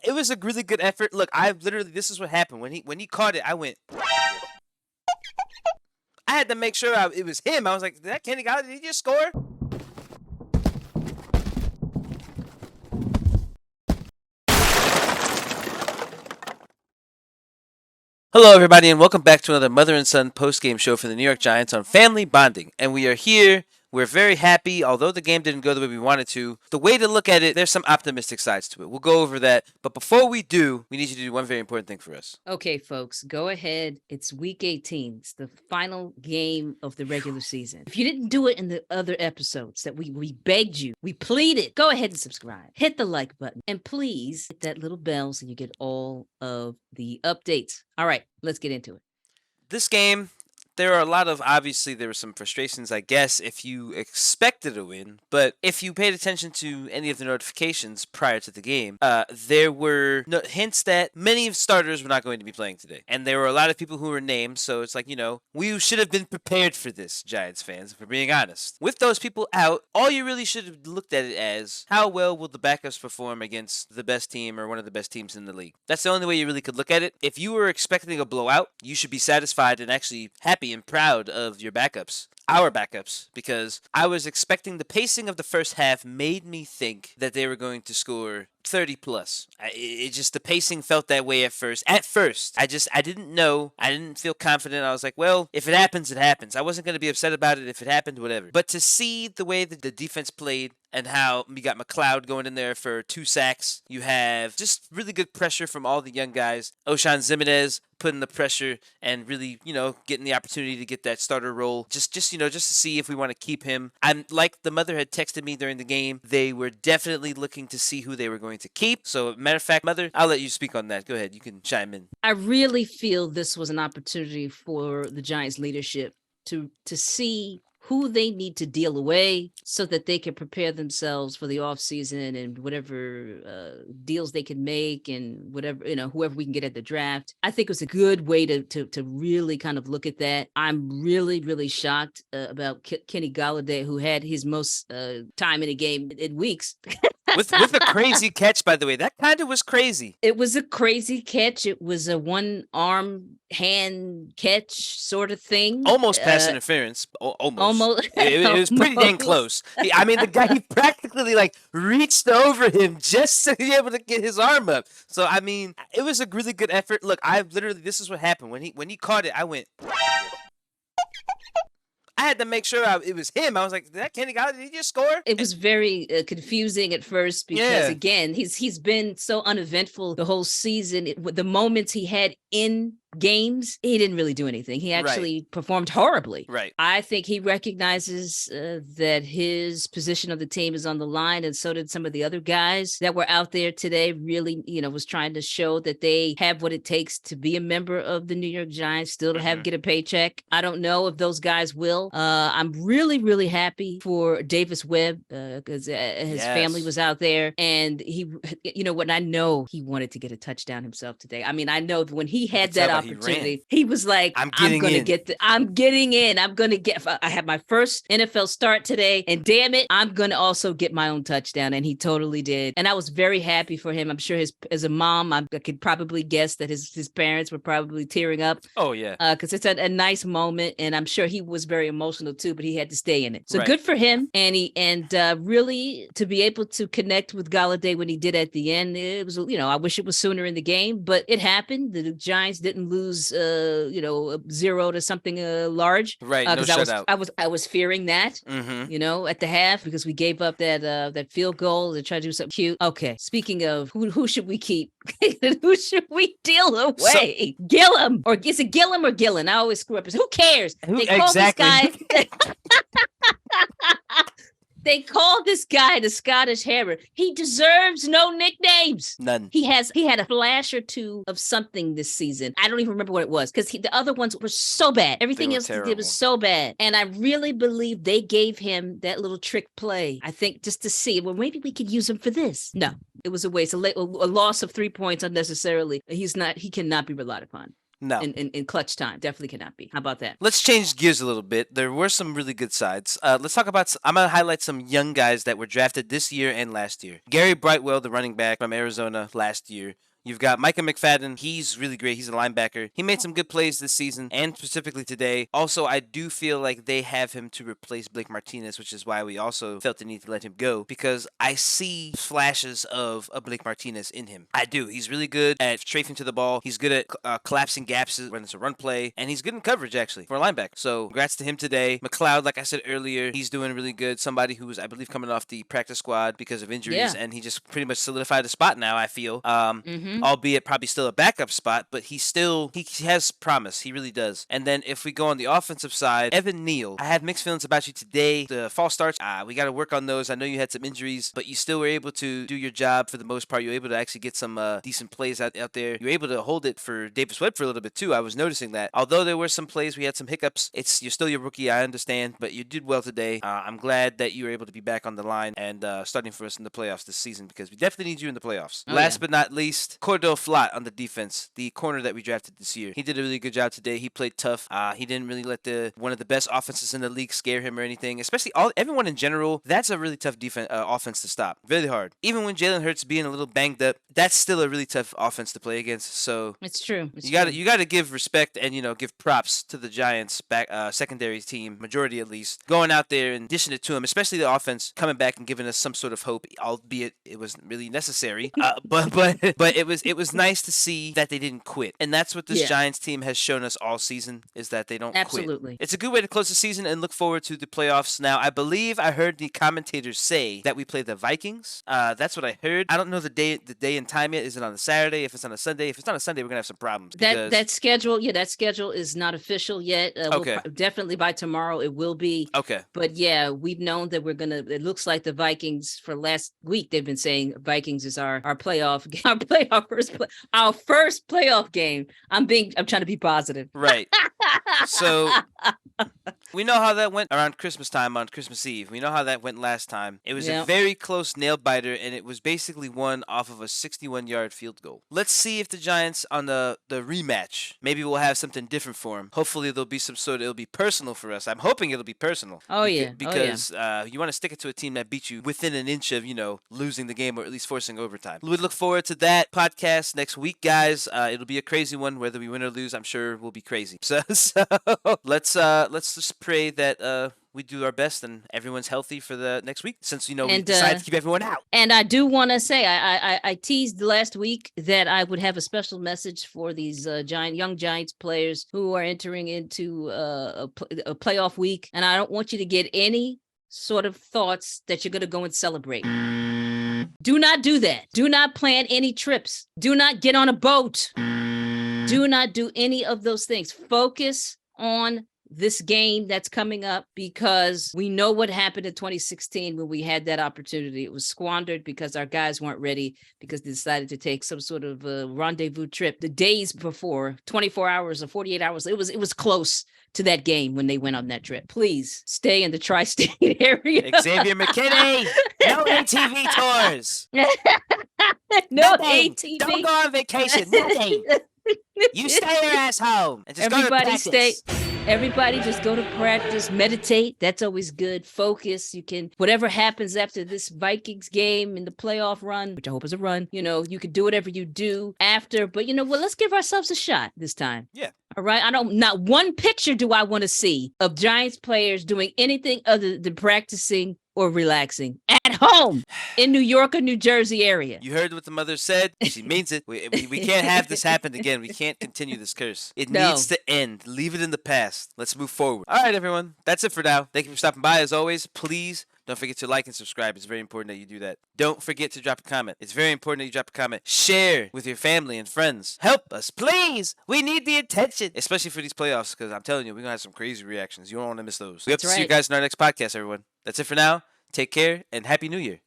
it was a really good effort. Look, this is what happened when he caught it. I went. I had to make sure it was him. I was like, did that Kenny Galladay? Did he just score? Hello, everybody, and welcome back to another mother and son post-game show for the New York Giants on family bonding. And we are here. We're very happy, although the game didn't go the way we wanted to. The way to look at it, there's some optimistic sides to it. We'll go over that. But before we do, we need you to do one very important thing for us. Okay, folks, go ahead. It's week 18. It's the final game of the regular season. If you didn't do it in the other episodes that we begged you, we pleaded, go ahead and subscribe. Hit the like button. And please hit that little bell so you get all of the updates. All right, let's get into it. This game, there were some frustrations, I guess, if you expected a win. But if you paid attention to any of the notifications prior to the game, there were hints that many of starters were not going to be playing today. And there were a lot of people who were named, so it's like, we should have been prepared for this, Giants fans, if we're being honest. With those people out, all you really should have looked at it as, how well will the backups perform against the best team or one of the best teams in the league? That's the only way you really could look at it. If you were expecting a blowout, you should be satisfied and actually happy and proud of your backups. Our backups, because I was expecting the pacing of the first half made me think that they were going to score 30 plus. The pacing felt that way at first. I didn't know. I didn't feel confident. I was like, well, if it happens, it happens. I wasn't going to be upset about it if it happened, whatever. But to see the way that the defense played and how we got McLeod going in there for 2 sacks, you have just really good pressure from all the young guys. Oshan Zimenez putting the pressure and really, getting the opportunity to get that starter role. Just to see if we want to keep him. I'm like the mother had texted me during the game. They were definitely looking to see who they were going to keep. So, matter of fact, Mother, I'll let you speak on that. Go ahead. You can chime in. I really feel this was an opportunity for the Giants leadership to see who they need to deal away so that they can prepare themselves for the offseason and whatever deals they can make and whatever, whoever we can get at the draft. I think it was a good way to really kind of look at that. I'm really, really shocked about Kenny Galladay, who had his most time in a game in weeks. with a crazy catch, by the way. That kind of was crazy. It was a crazy catch. It was a one-arm hand catch sort of thing. Almost pass interference. Almost. It was pretty dang close. The guy, he practically reached over him just to be able to get his arm up. So, it was a really good effort. Look, this is what happened. When he caught it, I went. I had to make sure it was him. I was like, did that Kenny Galladay? Did he just score? It was very confusing at first because, again, he's been so uneventful the whole season. The moments he had in games, he didn't really do anything. He actually performed horribly. Right. I think he recognizes that his position of the team is on the line, and so did some of the other guys that were out there today. Really, was trying to show that they have what it takes to be a member of the New York Giants, still to get a paycheck. I don't know if those guys will. I'm really, really happy for Davis Webb because his family was out there, and he, I know he wanted to get a touchdown himself today. I know that when he had that opportunity, he was like, I'm getting in. I have my first NFL start today, and damn it, I'm going to also get my own touchdown. And he totally did. And I was very happy for him. I'm sure as a mom, I could probably guess that his parents were probably tearing up. Oh, yeah. Because it's a nice moment, and I'm sure he was very emotional too, but he had to stay in it. So good for him. And really to be able to connect with Galladay when he did at the end, it was, I wish it was sooner in the game, but it happened. The Giants didn't lose 0 to something large, right? No shutout. I was fearing that, at the half, because we gave up that field goal to try to do something cute. Okay, speaking of who should we keep? Who should we deal away? Gillum, or is it Gillum or Gillen? I always screw up. Who cares? They call this guy. They call this guy the Scottish Hammer. He deserves no nicknames. None. He had a flash or two of something this season. I don't even remember what it was, because the other ones were so bad. Everything else he did was so bad. And I really believe they gave him that little trick play, I think, just to see, well, maybe we could use him for this. No, it was a waste. A loss of 3 points unnecessarily. He cannot be relied upon. No. in clutch time. Definitely cannot be. How about that? Let's change gears a little bit. There were some really good sides. Let's talk about. I'm gonna highlight some young guys that were drafted this year and last year. Gary Brightwell, the running back from Arizona last year. You've got Micah McFadden. He's really great. He's a linebacker. He made some good plays this season and specifically today. Also, I do feel like they have him to replace Blake Martinez, which is why we also felt the need to let him go because I see flashes of a Blake Martinez in him. I do. He's really good at strafing to the ball. He's good at collapsing gaps when it's a run play, and he's good in coverage actually for a linebacker. So, congrats to him today. McLeod, like I said earlier, he's doing really good. Somebody who was, I believe, coming off the practice squad because of injuries, Yeah. and he just pretty much solidified a spot now. I feel. Mm-hmm. Albeit probably still a backup spot, but he has promise. He really does. And then if we go on the offensive side, Evan Neal, I had mixed feelings about you today. The false starts, we got to work on those. I know you had some injuries, but you still were able to do your job for the most part. You were able to actually get some decent plays out there. You were able to hold it for Davis Webb for a little bit too. I was noticing that. Although there were some plays, we had some hiccups. You're still your rookie, I understand, but you did well today. I'm glad that you were able to be back on the line and starting for us in the playoffs this season because we definitely need you in the playoffs. Last but not least, Cordell Flott on the defense, the corner that we drafted this year. He did a really good job today. He played tough. He didn't really let one of the best offenses in the league scare him or anything. Especially everyone in general. That's a really tough offense to stop. Really hard. Even when Jalen Hurts being a little banged up, that's still a really tough offense to play against. So it's true. You got to give respect and give props to the Giants back secondary team, majority at least, going out there and dishing it to him. Especially the offense coming back and giving us some sort of hope, albeit it wasn't really necessary. But it was nice to see that they didn't quit. And that's what this Giants team has shown us all season is that they don't Absolutely. quit. It's a good way to close the season and look forward to the playoffs. Now, I believe I heard the commentators say that we play the Vikings. That's what I heard. I don't know the day and time yet. Is it on a Saturday? If it's on a Sunday? If it's on a Sunday, we're going to have some problems. That schedule is not official yet. Okay. Definitely by tomorrow it will be. Okay. But yeah, we've known that it looks like the Vikings for last week, they've been saying Vikings is our first playoff game. I'm trying to be positive. Right. So we know how that went around Christmas time on Christmas Eve. We know how that went last time. It was a very close nail biter, and it was basically won off of a 61-yard field goal. Let's see if the Giants on the rematch, maybe we'll have something different for them. Hopefully there'll be it'll be personal for us. I'm hoping it'll be personal. Because you want to stick it to a team that beat you within an inch of, losing the game or at least forcing overtime. We look forward to that podcast next week, guys. It'll be a crazy one. Whether we win or lose, I'm sure we'll be crazy. So let's just pray that we do our best and everyone's healthy for the next week since, we decided to keep everyone out. And I do want to say, I teased last week that I would have a special message for these young Giants players who are entering into a playoff week. And I don't want you to get any sort of thoughts that you're going to go and celebrate. Do not do that. Do not plan any trips. Do not get on a boat. Do not do any of those things. Focus on this game that's coming up because we know what happened in 2016 when we had that opportunity. It was squandered because our guys weren't ready because they decided to take some sort of a rendezvous trip the days before, 24 hours or 48 hours. It was close to that game when they went on that trip. Please stay in the tri-state area. Xavier McKinney, no ATV tours. No ATV. Don't go on vacation. Nothing. You stay your ass home and just Everybody go to practice. Everybody just go to practice, meditate. That's always good. Focus. Whatever happens after this Vikings game in the playoff run, which I hope is a run, you can do whatever you do after. But let's give ourselves a shot this time. Yeah. All right. Not one picture do I want to see of Giants players doing anything other than practicing or relaxing at home in New York or New Jersey area. You heard what the mother said. She means it. We can't have this happen again. We can't continue this curse. It needs to end. Leave it in the past. Let's move forward. All right, everyone. That's it for now. Thank you for stopping by. As always, please don't forget to like and subscribe. It's very important that you do that. Don't forget to drop a comment. It's very important that you drop a comment. Share with your family and friends. Help us, please. We need the attention, especially for these playoffs, because I'm telling you, we're going to have some crazy reactions. You don't want to miss those. We hope to see you guys in our next podcast, everyone. That's it for now. Take care and Happy New Year.